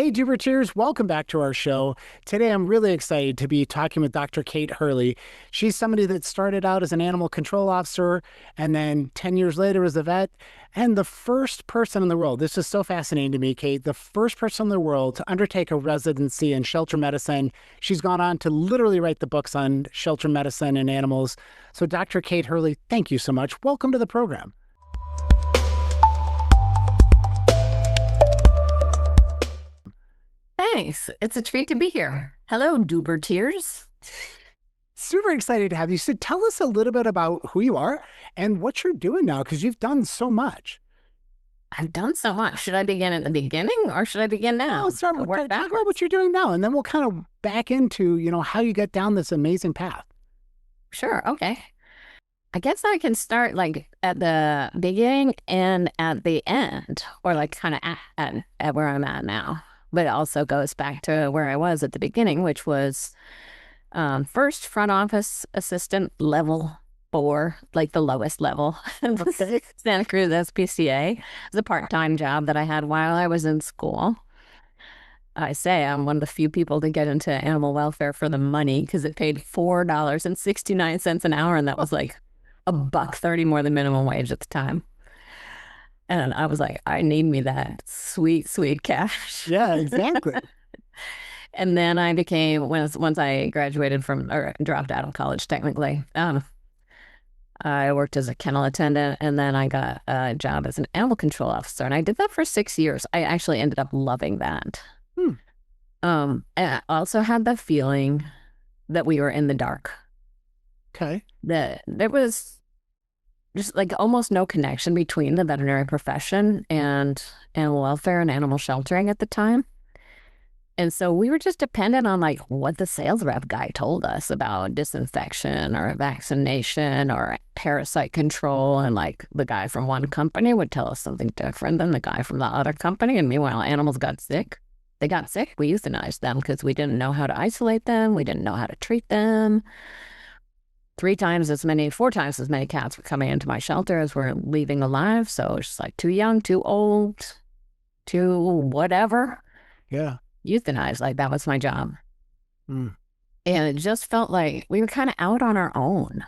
Hey, Doobert, welcome back to our show. Today, I'm really excited to be talking with Dr. Kate Hurley. She's somebody that started out as an animal control officer and then 10 years later as a vet. And the first person in the world, this is so fascinating to me, Kate, the first person in the world to undertake a residency in shelter medicine. She's gone on to literally write the books on shelter medicine and animals. So, Dr. Kate Hurley, thank you so much. Welcome to the program. Thanks. It's a treat to be here. Hello, Doobert. Super excited to have you. So tell us a little bit about who you are and what you're doing now, because you've done so much. I've done so much. Should I begin at the beginning or should I begin now? Let's start with talk about what you're doing now, and then we'll kind of back into, how you got down this amazing path. Sure. Okay. I guess I can start like at the beginning and at the end, or like kind of at where I'm at now. But it also goes back to where I was at the beginning, which was first front office assistant level 4, like the lowest level. Okay. Santa Cruz SPCA. It was a part-time job that I had while I was in school. I say I'm one of the few people to get into animal welfare for the money because it paid $4.69 an hour, and that was like $1.30 more than minimum wage at the time. And I was like, I need me that sweet, sweet cash. Yeah, exactly. And then I became, once I graduated or dropped out of college, technically, I worked as a kennel attendant, and then I got a job as an animal control officer. And I did that for 6 years. I actually ended up loving that. And I also had the feeling that we were in the dark. Okay. That there was just like almost no connection between the veterinary profession and animal welfare and animal sheltering at the time. And so we were just dependent on like what the sales rep guy told us about disinfection or vaccination or parasite control. And like the guy from one company would tell us something different than the guy from the other company. And meanwhile, animals got sick. They got sick. We euthanized them because we didn't know how to isolate them. We didn't know how to treat them. 4 times as many cats were coming into my shelter as were leaving alive. So it's just like too young, too old, too whatever. Yeah. Euthanized. Like that was my job. And it just felt like we were kind of out on our own.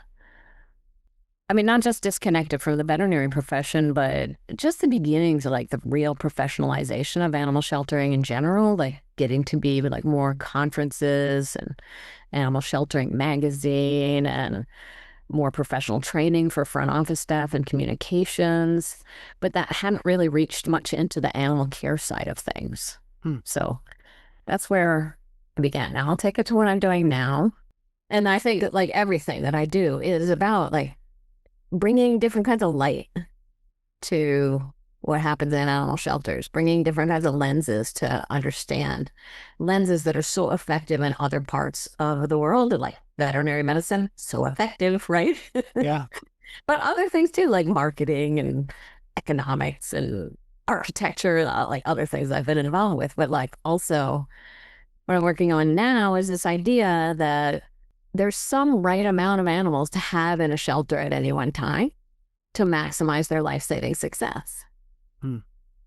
I mean, not just disconnected from the veterinary profession, but just the beginnings of like the real professionalization of animal sheltering in general, like getting to be with like more conferences and Animal Sheltering magazine and more professional training for front office staff and communications. But that hadn't really reached much into the animal care side of things. So that's where I began. Now I'll take it to what I'm doing now. And I think that like everything that I do is about like bringing different kinds of light to what happens in animal shelters, bringing different kinds of lenses to understand, lenses that are so effective in other parts of the world, like veterinary medicine, so effective, right? Yeah. But other things too, like marketing and economics and architecture, like other things I've been involved with. But like also what I'm working on now is this idea that there's some right amount of animals to have in a shelter at any one time to maximize their life-saving success.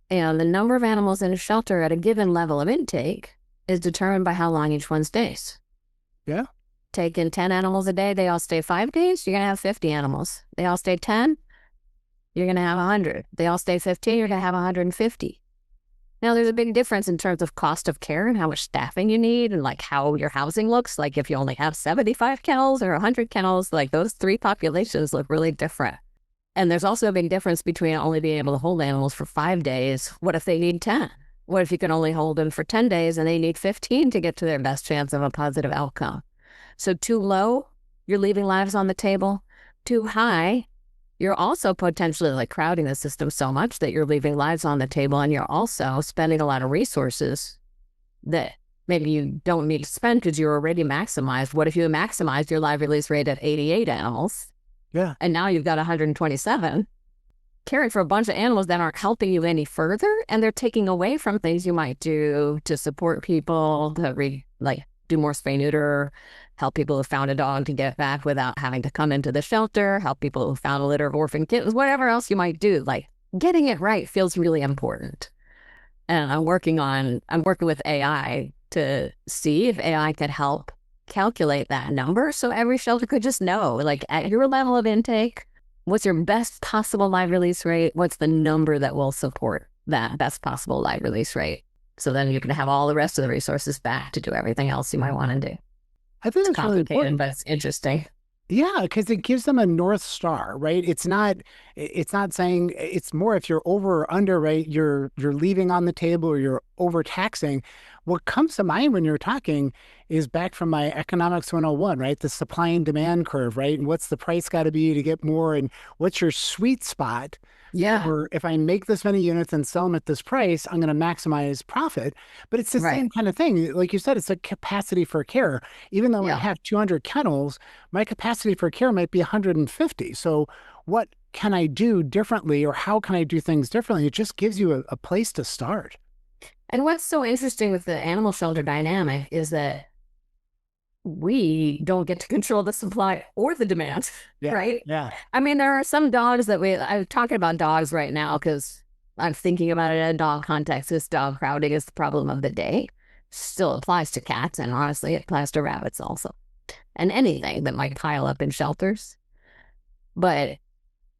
And the number of animals in a shelter at a given level of intake is determined by how long each one stays. Yeah. Take in 10 animals a day, they all stay 5 days, you're going to have 50 animals. They all stay 10, you're going to have 100. They all stay 15, you're going to have 150. Now, there's a big difference in terms of cost of care and how much staffing you need and like how your housing looks. Like if you only have 75 kennels or 100 kennels, like those 3 populations look really different. And there's also a big difference between only being able to hold animals for 5 days. What if they need 10? What if you can only hold them for 10 days and they need 15 to get to their best chance of a positive outcome? So too low, you're leaving lives on the table. Too high, you're also potentially like crowding the system so much that you're leaving lives on the table, and you're also spending a lot of resources that maybe you don't need to spend because you're already maximized. What if you maximized your live release rate at 88 animals? Yeah. And now you've got 127, caring for a bunch of animals that aren't helping you any further, and they're taking away from things you might do to support people, to do more spay neuter, help people who found a dog to get back without having to come into the shelter, help people who found a litter of orphan kittens, whatever else you might do. Like getting it right feels really important. And I'm working with AI to see if AI could help calculate that number. So every shelter could just know, like at your level of intake, what's your best possible live release rate? What's the number that will support that best possible live release rate? So then you can have all the rest of the resources back to do everything else you might want to do. I think It's that's really complicated, important. but it's interesting. Yeah, because it gives them a North Star, right? It's not saying it's more if you're over or under, right? You're leaving on the table or you're overtaxing. What comes to mind when you're talking is back from my economics 101, right? The supply and demand curve, right? And what's the price got to be to get more and what's your sweet spot? Yeah. Or if I make this many units and sell them at this price, I'm going to maximize profit. But it's the Right. same kind of thing. Like you said, it's a capacity for care. Even though I Yeah. have 200 kennels, my capacity for care might be 150. So what can I do differently or how can I do things differently? It just gives you a place to start. And what's so interesting with the animal shelter dynamic is that we don't get to control the supply or the demand, Yeah. right? Yeah. I mean, there are some dogs that I'm talking about dogs right now because I'm thinking about it in a dog context. This dog crowding is the problem of the day. Still applies to cats, and honestly, it applies to rabbits also, and anything that might pile up in shelters. But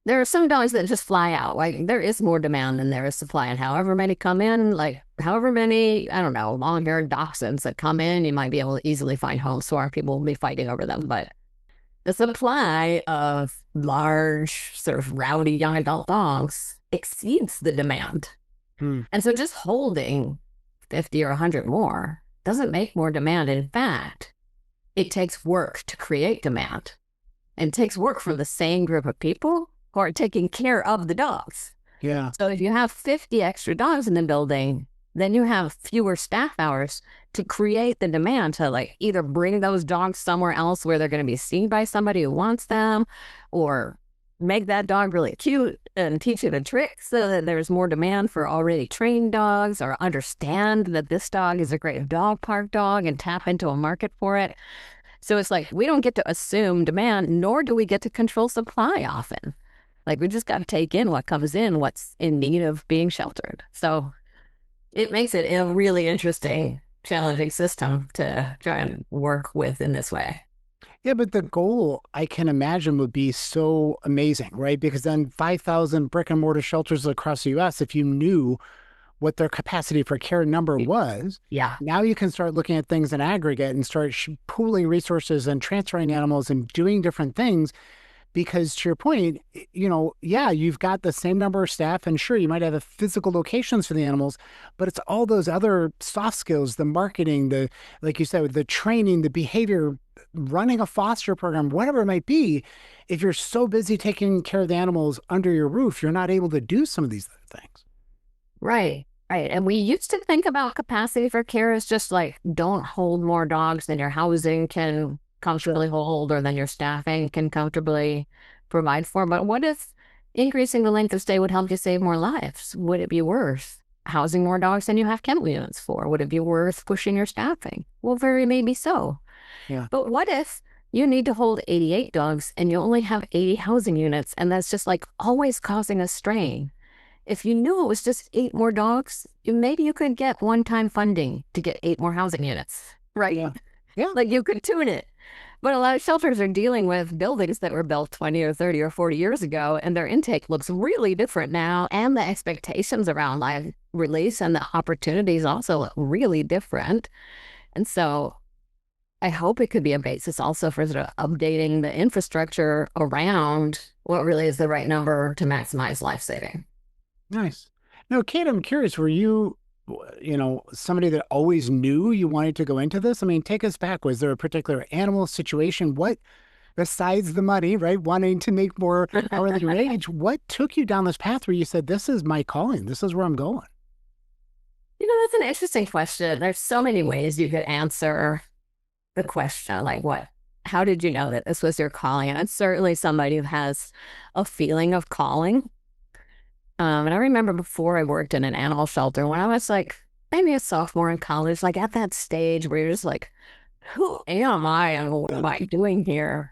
there are some dogs that just fly out. Like there is more demand than there is supply, and however many come in, like however many, I don't know, long-haired dachshunds that come in, you might be able to easily find homes. So our people will be fighting over them, but the supply of large, sort of rowdy young adult dogs exceeds the demand. Hmm. And so just holding 50 or 100 more doesn't make more demand. In fact, it takes work to create demand and it takes work from the same group of people who are taking care of the dogs. Yeah. So if you have 50 extra dogs in the building, then you have fewer staff hours to create the demand to like either bring those dogs somewhere else where they're going to be seen by somebody who wants them or make that dog really cute and teach it a trick so that there's more demand for already trained dogs or understand that this dog is a great dog park dog and tap into a market for it. So it's like we don't get to assume demand, nor do we get to control supply often. Like we just got to take in what comes in, what's in need of being sheltered. So it makes it a really interesting, challenging system to try and work with in this way. Yeah, but the goal I can imagine would be so amazing, right? Because then 5,000 brick and mortar shelters across the US, if you knew what their capacity for care number was, Yeah. now you can start looking at things in aggregate and start pooling resources and transferring animals and doing different things. Because to your point, yeah, you've got the same number of staff, and sure, you might have the physical locations for the animals, but it's all those other soft skills, the marketing, like you said, the training, the behavior, running a foster program, whatever it might be. If you're so busy taking care of the animals under your roof, you're not able to do some of these other things. Right. Right. And we used to think about capacity for care as just like don't hold more dogs than your housing can comfortably hold or than your staffing can comfortably provide for. But what if increasing the length of stay would help you save more lives? Would it be worth housing more dogs than you have kennel units for? Would it be worth pushing your staffing? Well, very maybe so. Yeah. But what if you need to hold 88 dogs and you only have 80 housing units and that's just like always causing a strain? If you knew it was just 8 more dogs, maybe you could get one-time funding to get 8 more housing units, right? Yeah. Yeah. Like you could tune it. But a lot of shelters are dealing with buildings that were built 20 or 30 or 40 years ago, and their intake looks really different now. And the expectations around live release and the opportunities also look really different. And so I hope it could be a basis also for sort of updating the infrastructure around what really is the right number to maximize life saving. Nice. Now, Kate, I'm curious, were you, somebody that always knew you wanted to go into this? I mean, take us back. Was there a particular animal situation? What, besides the money, right? Wanting to make more hourly wage, what took you down this path where you said, this is my calling? This is where I'm going? That's an interesting question. There's so many ways you could answer the question. Like how did you know that this was your calling? And I'm certainly somebody who has a feeling of calling. And I remember before I worked in an animal shelter, when I was like maybe a sophomore in college, like at that stage where you're just like, who am I and what am I doing here?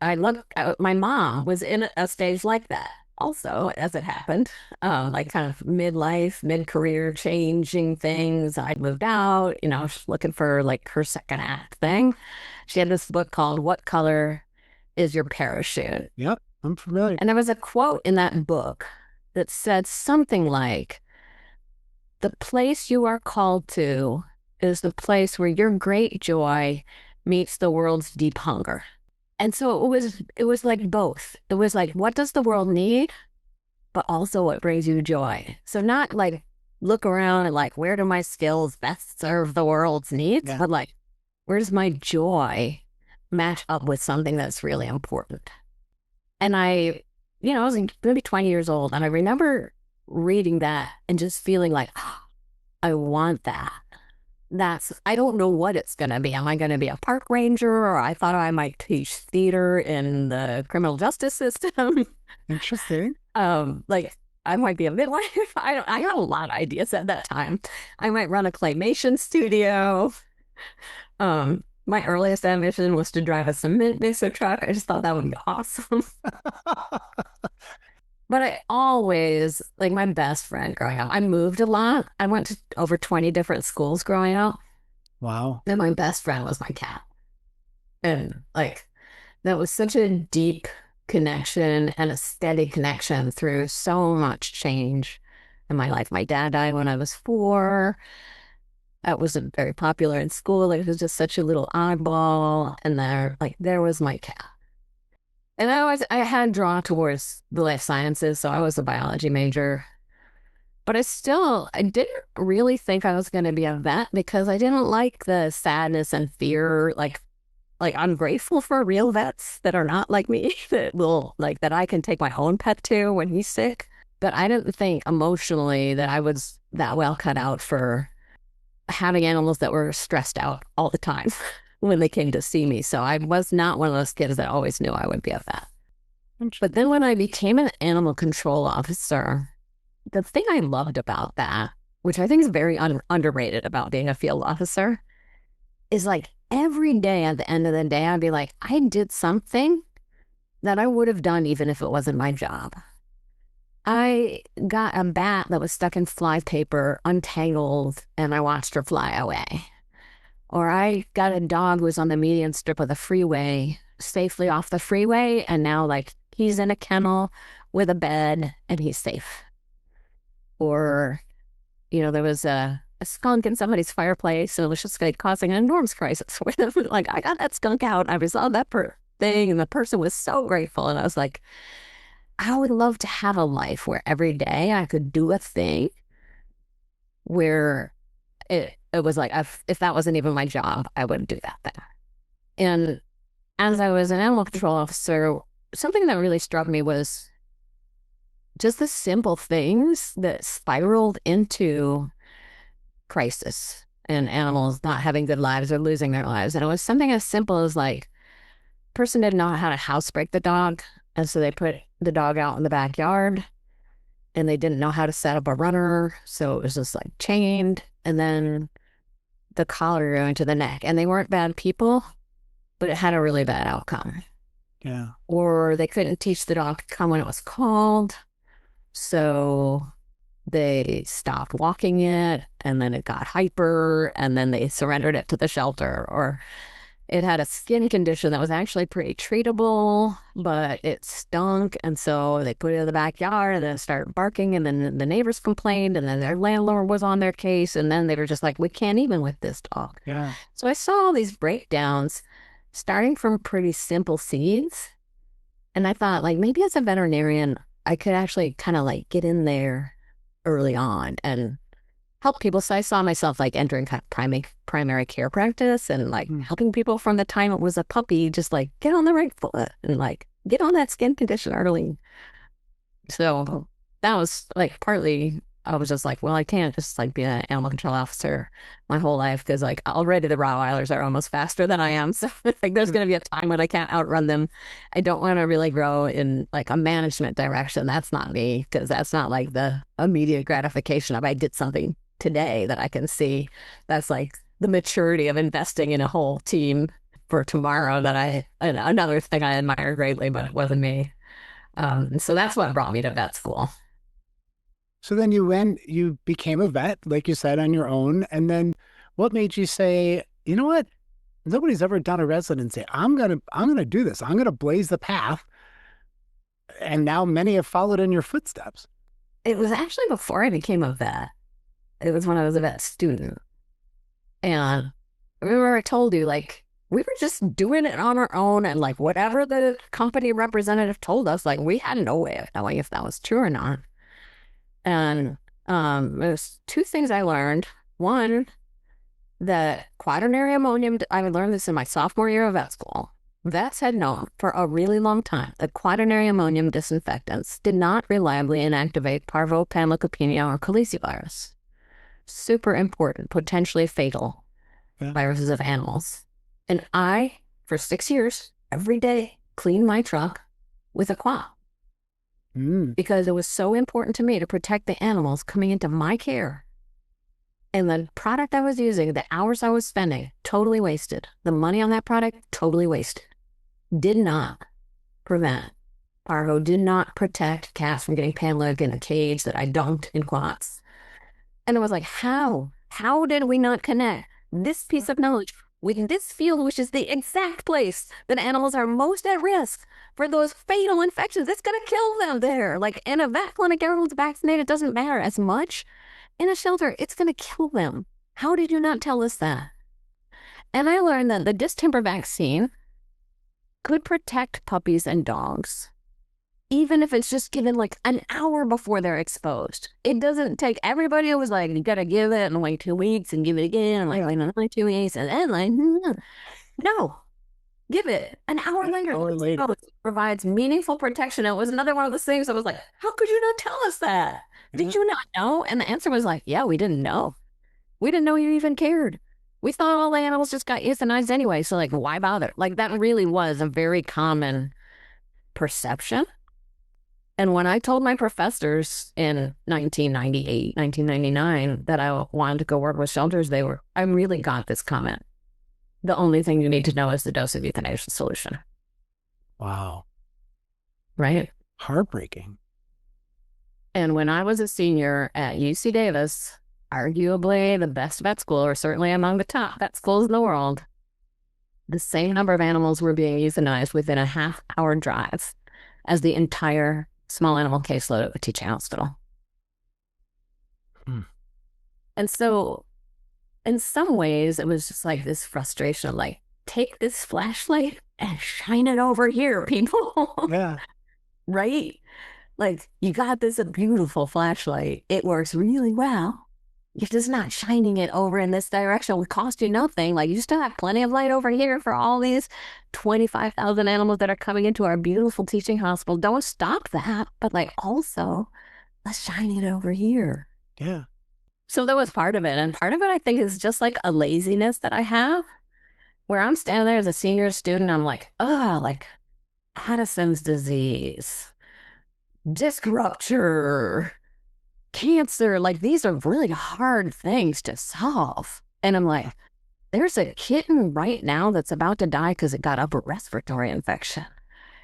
My mom was in a stage like that. also, as it happened, like kind of midlife, mid-career changing things. I moved out, looking for like her second act thing. She had this book called What Color is Your Parachute? Yep, I'm familiar. And there was a quote in that book that said something like, the place you are called to is the place where your great joy meets the world's deep hunger. And so it was like both. It was like, what does the world need? But also what brings you joy. So not like look around and like, where do my skills best serve the world's needs? Yeah. But like, where does my joy match up with something that's really important? And I was maybe 20 years old, and I remember reading that and just feeling like, oh, I want that. I don't know what it's going to be. Am I going to be a park ranger? Or I thought I might teach theater in the criminal justice system. Interesting. Like I might be a midwife. I got a lot of ideas at that time. I might run a claymation studio. My earliest ambition was to drive a cement mixer truck. I just thought that would be awesome. But I always, like my best friend growing up, I moved a lot. I went to over 20 different schools growing up. Wow. And my best friend was my cat. And like, that was such a deep connection and a steady connection through so much change in my life. My dad died when I was 4. That wasn't very popular in school. Like, it was just such a little oddball. And there was my cat. And I had drawn towards the life sciences, so I was a biology major. But I didn't really think I was going to be a vet because I didn't like the sadness and fear. Like I'm grateful for real vets that are not like me, that I can take my own pet to when he's sick. But I didn't think emotionally that I was that well cut out for having animals that were stressed out all the time when they came to see me. So I was not one of those kids that always knew I would be a vet. But then when I became an animal control officer, the thing I loved about that, which I think is very underrated about being a field officer, is like every day at the end of the day, I'd be like, I did something that I would have done even if it wasn't my job. I got a bat that was stuck in fly paper, untangled, and I watched her fly away. Or I got a dog who was on the median strip of the freeway, safely off the freeway, and now like he's in a kennel with a bed and he's safe. Or, there was a skunk in somebody's fireplace and it was just like causing an enormous crisis. Like I got that skunk out, I resolved that thing, and the person was so grateful. And I was like, I would love to have a life where every day I could do a thing where it was like, if that wasn't even my job, I wouldn't do that thing. And as I was an animal control officer, something that really struck me was just the simple things that spiraled into crisis and animals not having good lives or losing their lives. And it was something as simple as like, person didn't know how to housebreak the dog. And so they put the dog out in the backyard and they didn't know how to set up a runner. So it was just like chained and then the collar going to the neck. And they weren't bad people, but it had a really bad outcome. Yeah. Or they couldn't teach the dog to come when it was called. So they stopped walking it and then it got hyper and then they surrendered it to the shelter. Or it had a skin condition that was actually pretty treatable, but it stunk. And so they put it in the backyard and then it started barking. And then the neighbors complained and then their landlord was on their case. And then they were just like, we can't even with this dog. Yeah. So I saw all these breakdowns starting from pretty simple seeds. And I thought like maybe as a veterinarian, I could actually kind of like get in there early on and help people. So I saw myself like entering kind of primary care practice and like helping people from the time it was a puppy, just like get on the right foot and like get on that skin condition early. So that was like partly, I was just like, well, I can't just like be an animal control officer my whole life because like already the Rottweilers are almost faster than I am. So like there's going to be a time when I can't outrun them. I don't want to really grow in like a management direction. That's not me because that's not like the immediate gratification of I did something today that I can see. That's like the maturity of investing in a whole team for tomorrow and another thing I admire greatly, but it wasn't me. So that's what brought me to vet school. So then you became a vet, like you said, on your own. And then what made you say, you know what? Nobody's ever done a residency. I'm gonna do this. I'm gonna blaze the path. And now many have followed in your footsteps. It was actually before I became a vet. It was when I was a vet student. And remember I told you, like, we were just doing it on our own, and like whatever the company representative told us, like we had no way of knowing if that was true or not. And there's two things I learned. One, that quaternary ammonium, I learned this in my sophomore year of vet school. Vets had known for a really long time that quaternary ammonium disinfectants did not reliably inactivate parvopanleukopenia or calicivirus. Super important, potentially fatal Yeah. viruses of animals. And I, for 6 years, every day, cleaned my truck with a quat because it was so important to me to protect the animals coming into my care. And the product I was using, the hours I was spending, totally wasted. The money on that product, totally wasted. Did not prevent parvo, did not protect cats from getting panleuk in a cage that I dunked in quats. And I was like, how? How did we not connect this piece of knowledge with this field, which is the exact place that animals are most at risk for those fatal infections? It's going to kill them there. Like in a vet clinic, everyone's vaccinated. It doesn't matter as much. In a shelter, it's going to kill them. How did you not tell us that? And I learned that the distemper vaccine could protect puppies and dogs, even if it's just given like an hour before they're exposed. It doesn't take everybody who was like, you got to give it and wait 2 weeks and give it again and wait another 2 weeks. And then like, no, give it an hour later. It provides meaningful protection. It was another one of those things I was like, how could you not tell us that? Did you not know? And the answer was like, yeah, we didn't know. We didn't know you even cared. We thought all the animals just got euthanized anyway. So like, why bother? Like that really was a very common perception. And when I told my professors in 1998, 1999 that I wanted to go work with shelters, I really got this comment. The only thing you need to know is the dose of euthanasia solution. Wow. Right? Heartbreaking. And when I was a senior at UC Davis, arguably the best vet school, or certainly among the top vet schools in the world, the same number of animals were being euthanized within a half-hour drive as the entire small animal caseload at a teaching hospital. And so in some ways, it was just like this frustration of like, take this flashlight and shine it over here, people. Yeah. Right? Like, you got this beautiful flashlight. It works really well. You're just not shining it over in this direction. It would cost you nothing. Like, you still have plenty of light over here for all these 25,000 animals that are coming into our beautiful teaching hospital. Don't stop that. But, like, also, let's shine it over here. Yeah. So that was part of it. And part of it, I think, is just like a laziness that I have where I'm standing there as a senior student. I'm like, oh, like Addison's disease, disc rupture, cancer. Like these are really hard things to solve. And I'm like, there's a kitten right now that's about to die because it got upper respiratory infection.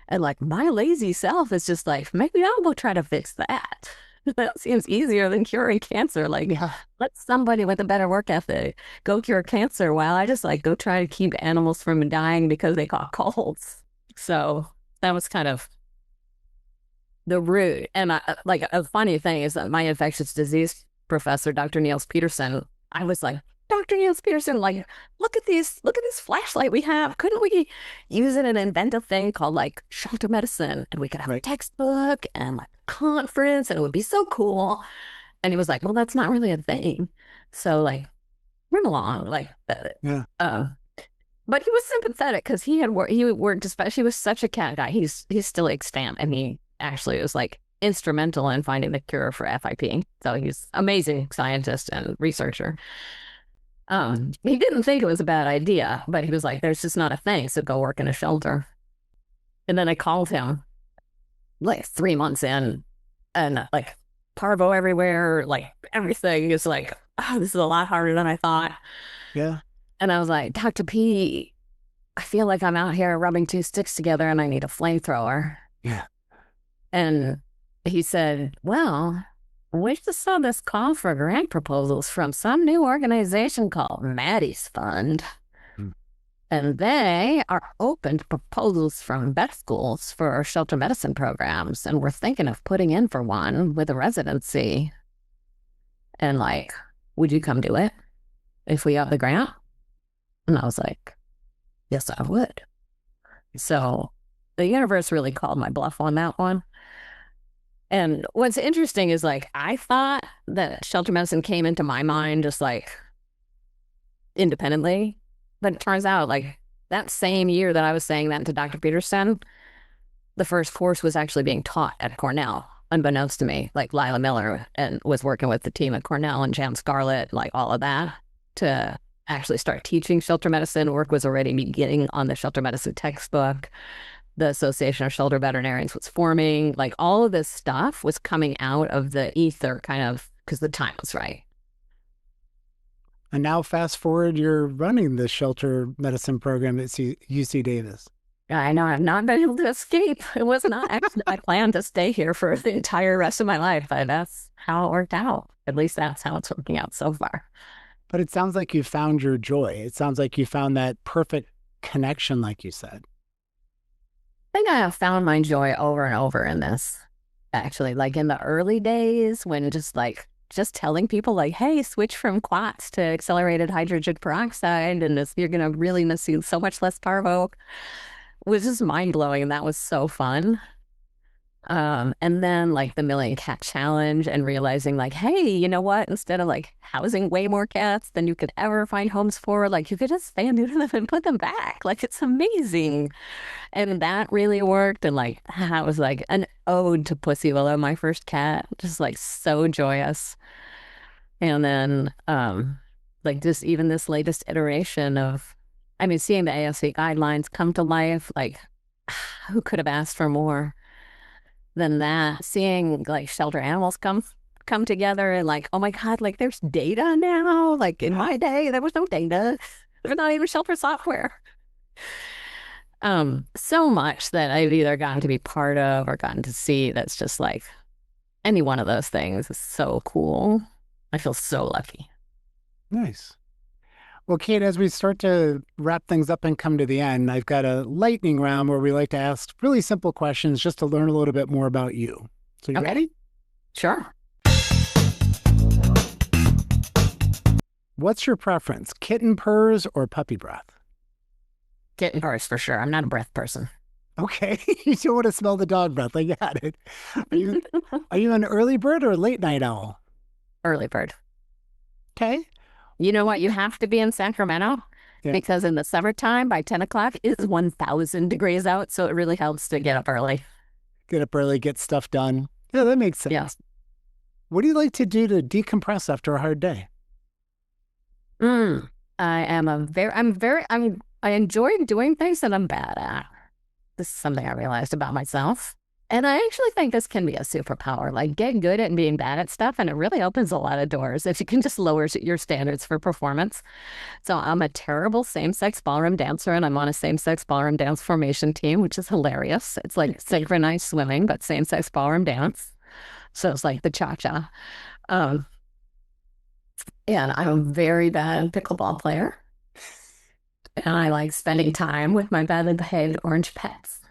And like my lazy self is just like, maybe I'll go try to fix that. That seems easier than curing cancer. Like, let somebody with a better work ethic go cure cancer while I just like go try to keep animals from dying because they caught colds. So that was kind of the root. And like a funny thing is that my infectious disease professor, Dr. Niels Peterson, I was like, Dr. Niels Peterson, like, look at this flashlight we have. Couldn't we use it and invent a thing called like shelter medicine? And we could have a textbook and like a conference and it would be so cool. And he was like, well, that's not really a thing. So like, run along, like, yeah. But he was sympathetic because he worked, especially, he was such a cat guy. He's still extant, and he actually was like instrumental in finding the cure for FIP. So he's amazing scientist and researcher. He didn't think it was a bad idea, but he was like, there's just not a thing, so go work in a shelter. And then I called him like 3 months in, and like parvo everywhere, like everything is like, oh, this is a lot harder than I thought. Yeah. And I was like, Dr. P, I feel like I'm out here rubbing two sticks together and I need a flamethrower. Yeah. And he said, well, we just saw this call for grant proposals from some new organization called Maddie's Fund. Hmm. And they are open to proposals from vet schools for our shelter medicine programs. And we're thinking of putting in for one with a residency. And like, would you come do it if we got the grant? And I was like, yes, I would. So the universe really called my bluff on that one. And what's interesting is like, I thought that shelter medicine came into my mind just like independently. But it turns out like that same year that I was saying that to Dr. Peterson, the first course was actually being taught at Cornell, unbeknownst to me. Like Lila Miller and was working with the team at Cornell and Jan Scarlett, like all of that to actually start teaching shelter medicine. Work was already beginning on the shelter medicine textbook. The Association of Shelter Veterinarians was forming. Like all of this stuff was coming out of the ether kind of because the time was right. And now fast forward, you're running the shelter medicine program at UC Davis. I know I've not been able to escape. It was not actually my plan to stay here for the entire rest of my life, but that's how it worked out. At least that's how it's working out so far. But it sounds like you found your joy. It sounds like you found that perfect connection, like you said. I think I have found my joy over and over in this, actually. Like in the early days when just telling people like, hey, switch from quats to accelerated hydrogen peroxide and you're going to really see so much less parvo was just mind-blowing. And that was so fun. And then like the Million Cat Challenge and realizing like, hey, you know what? Instead of like housing way more cats than you could ever find homes for, like you could just spay and neuter them and put them back. Like it's amazing. And that really worked. And like that was like an ode to Pussy Willow, my first cat, just like so joyous. And then like just even this latest iteration of, I mean, seeing the ASC guidelines come to life, like who could have asked for more than that? Seeing like shelter animals come together and like, oh my God, like there's data now. Like in my day, there was no data. There's not even shelter software. So much that I've either gotten to be part of or gotten to see that's just like any one of those things is so cool. I feel so lucky. Nice. Well, Kate, as we start to wrap things up and come to the end, I've got a lightning round where we like to ask really simple questions just to learn a little bit more about you. So you ready? Sure. What's your preference, kitten purrs or puppy breath? Kitten purrs for sure. I'm not a breath person. Okay, you don't want to smell the dog breath. I got it. Are you an early bird or a late night owl? Early bird. Okay. You know what? You have to be in Sacramento because in the summertime by 10 o'clock it's 1,000 degrees out. So it really helps to get up early. Get up early, get stuff done. Yeah, that makes sense. Yes. What do you like to do to decompress after a hard day? I enjoy doing things that I'm bad at. This is something I realized about myself. And I actually think this can be a superpower. Like get good at being bad at stuff and it really opens a lot of doors if you can just lower your standards for performance. So I'm a terrible same-sex ballroom dancer and I'm on a same-sex ballroom dance formation team, which is hilarious. It's like synchronized swimming, but same-sex ballroom dance. So it's like the cha-cha. And I'm a very bad pickleball player. And I like spending time with my badly behaved orange pets.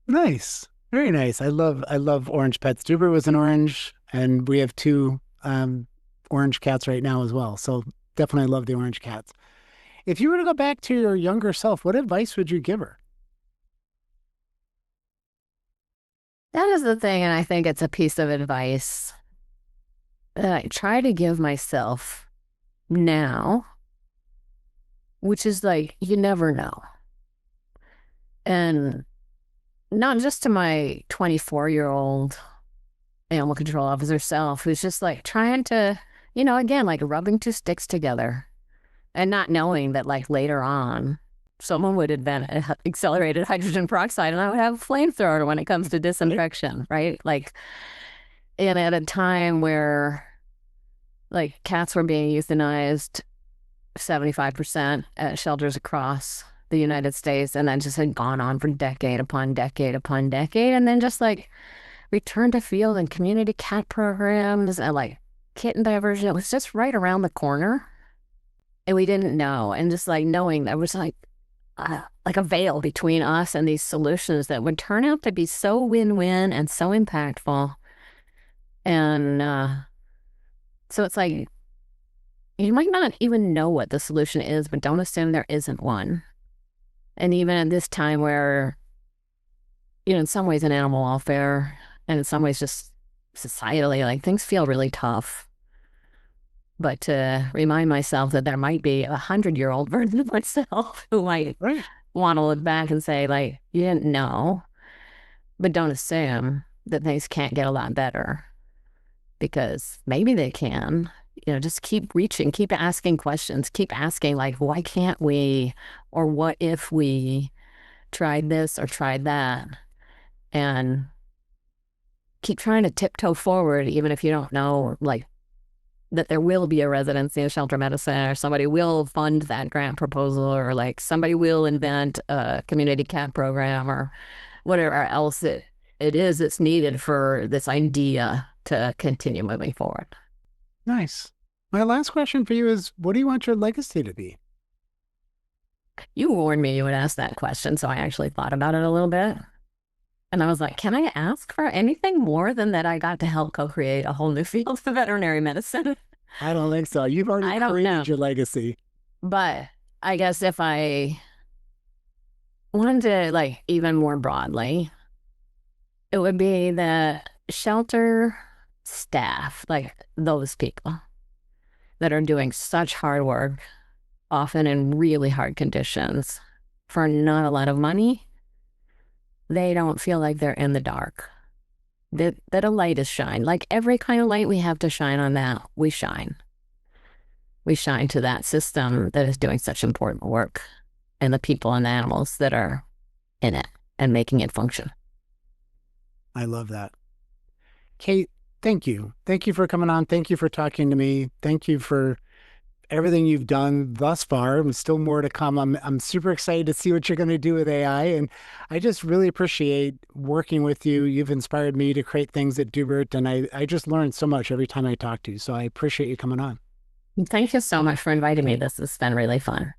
Nice. Very nice. I love orange pets. Doobert was an orange, and we have two orange cats right now as well. So definitely love the orange cats. If you were to go back to your younger self, what advice would you give her? That is the thing, and I think it's a piece of advice that I try to give myself now, which is like, you never know. And not just to my 24-year-old animal control officer self, who's just like trying to, again, like rubbing two sticks together and not knowing that like later on, someone would invent accelerated hydrogen peroxide and I would have a flamethrower when it comes to disinfection, right? Like, and at a time where like cats were being euthanized 75% at shelters across the United States, and then just had gone on for decade upon decade upon decade, and then just like return to field and community cat programs and like kitten diversion. It was just right around the corner, and we didn't know. And just like knowing that was like a veil between us and these solutions that would turn out to be so win-win and so impactful. And so it's like you might not even know what the solution is, but don't assume there isn't one. And even at this time where, in some ways in animal welfare and in some ways just societally, like things feel really tough. But to remind myself that there might be 100-year-old version of myself who might want to look back and say, like, you didn't know, but don't assume that things can't get a lot better, because maybe they can. Just keep reaching, keep asking questions, keep asking, like, why can't we, or what if we tried this or tried that, and keep trying to tiptoe forward, even if you don't know, like, that there will be a residency in shelter medicine, or somebody will fund that grant proposal, or like somebody will invent a community cat program, or whatever else it is that's needed for this idea to continue moving forward. Nice. My last question for you is, what do you want your legacy to be? You warned me you would ask that question, so I actually thought about it a little bit. And I was like, can I ask for anything more than that I got to help co-create a whole new field of veterinary medicine? I don't think so. You've already created your legacy. But I guess if I wanted to, like, even more broadly, it would be the shelter staff, like those people that are doing such hard work, often in really hard conditions, for not a lot of money. They don't feel like they're in the dark. That a light is shine. Like every kind of light we have to shine on that, we shine. We shine to that system that is doing such important work, and the people and the animals that are in it and making it function. I love that. Kate, thank you. Thank you for coming on. Thank you for talking to me. Thank you for everything you've done thus far. There's still more to come. I'm super excited to see what you're going to do with AI, and I just really appreciate working with you. You've inspired me to create things at Doobert, and I just learned so much every time I talk to you. So I appreciate you coming on. Thank you so much for inviting me. This has been really fun.